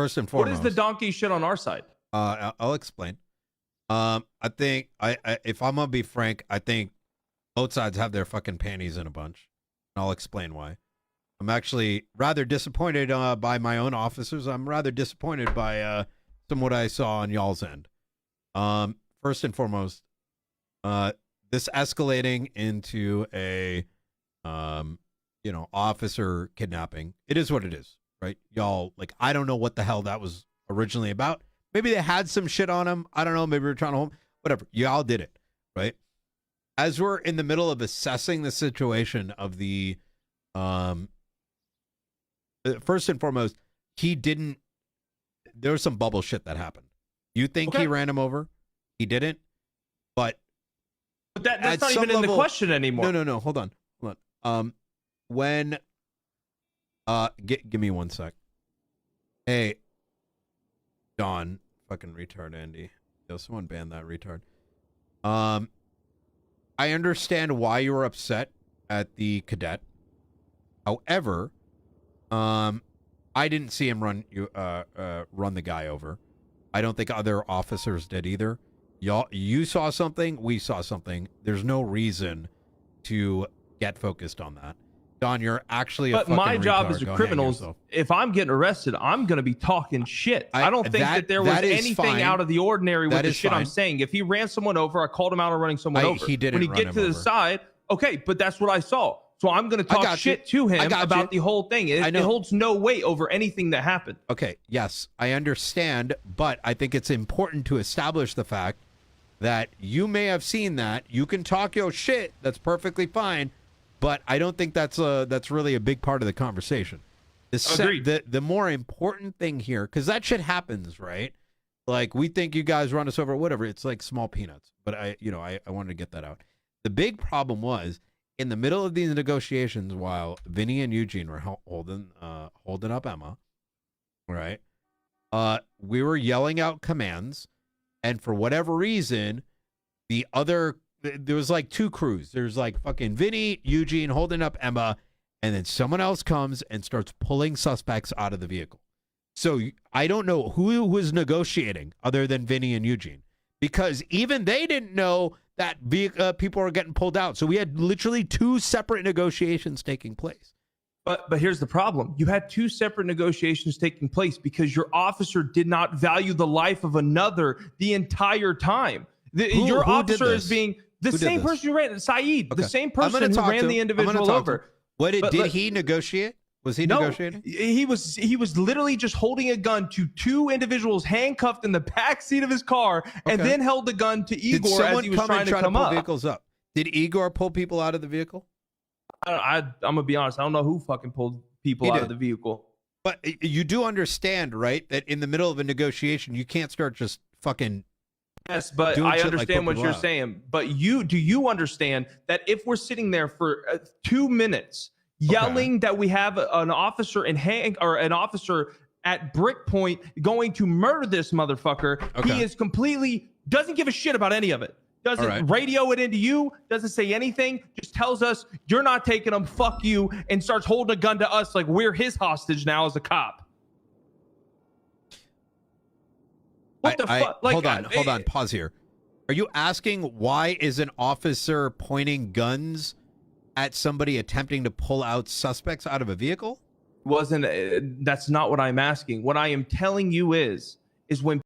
first and What foremost, is the donkey shit on our side? I'll explain. I think if I'm gonna be frank, I think both sides have their fucking panties in a bunch. I'll explain why. I'm actually rather disappointed by my own officers. I'm rather disappointed by some what I saw on y'all's end. First and foremost, this escalating into a officer kidnapping. It is what it is, right? Y'all, like, I don't know what the hell that was originally about. Maybe they had some shit on him. I don't know. Maybe we're trying to hold, whatever. Y'all did it, right? As we're in the middle of assessing the situation of the, first and foremost, he didn't, there was some bubble shit that happened. You think he ran him over? He didn't, but that's not even in the question anymore. No. Hold on. When, give me one sec. Hey, Don, fucking retard, Andy. Yo, someone ban that retard. I understand why you were upset at the cadet. However, I didn't see him run the guy over. I don't think other officers did either. You saw something, we saw something. There's no reason to get focused on that. Don, you're actually a fucking retard. But my job as a criminal, if I'm getting arrested, I'm going to be talking shit. I don't think that there was anything out of the ordinary with the shit I'm saying. If he ran someone over, I called him out on running someone over. He didn't. When he get to the side, okay, but that's what I saw. So I'm going to talk shit to him about the whole thing. It holds no weight over anything that happened. Okay, yes, I understand, but I think it's important to establish the fact that you may have seen that. You can talk your shit. That's perfectly fine. But I don't think that's really a big part of the conversation. The more important thing here, because that shit happens, right? Like, we think you guys run us over, whatever. It's like small peanuts. But I wanted to get that out. The big problem was in the middle of these negotiations, while Vinny and Eugene were holding up Emma, right? We were yelling out commands, and for whatever reason, there was like two crews. There's like fucking Vinny, Eugene holding up Emma, and then someone else comes and starts pulling suspects out of the vehicle. So I don't know who was negotiating other than Vinny and Eugene, because even they didn't know that people were getting pulled out. So we had literally two separate negotiations taking place. But here's the problem. You had two separate negotiations taking place because your officer did not value the life of another the entire time. Your officer is being... The same person who ran, Saeed, the same person who ran the individual over. Did he negotiate? Was he negotiating? He was literally just holding a gun to two individuals handcuffed in the back seat of his car, and then held the gun to Igor as he was trying to come up. Vehicles up. Did Igor pull people out of the vehicle? I'm gonna be honest. I don't know who fucking pulled people out of the vehicle. But you do understand, right, that in the middle of a negotiation, you can't start just fucking. Yes, but I understand what you're saying. But do you understand that if we're sitting there for 2 minutes yelling that we have an officer an officer at Brick Point going to murder this motherfucker, he is completely doesn't give a shit about any of it. Doesn't radio it into you, doesn't say anything, just tells us you're not taking him, fuck you, and starts holding a gun to us like we're his hostage now as a cop. What the fuck? Like, hold on, pause here. Are you asking why is an officer pointing guns at somebody attempting to pull out suspects out of a vehicle? That's not what I'm asking. What I am telling you is when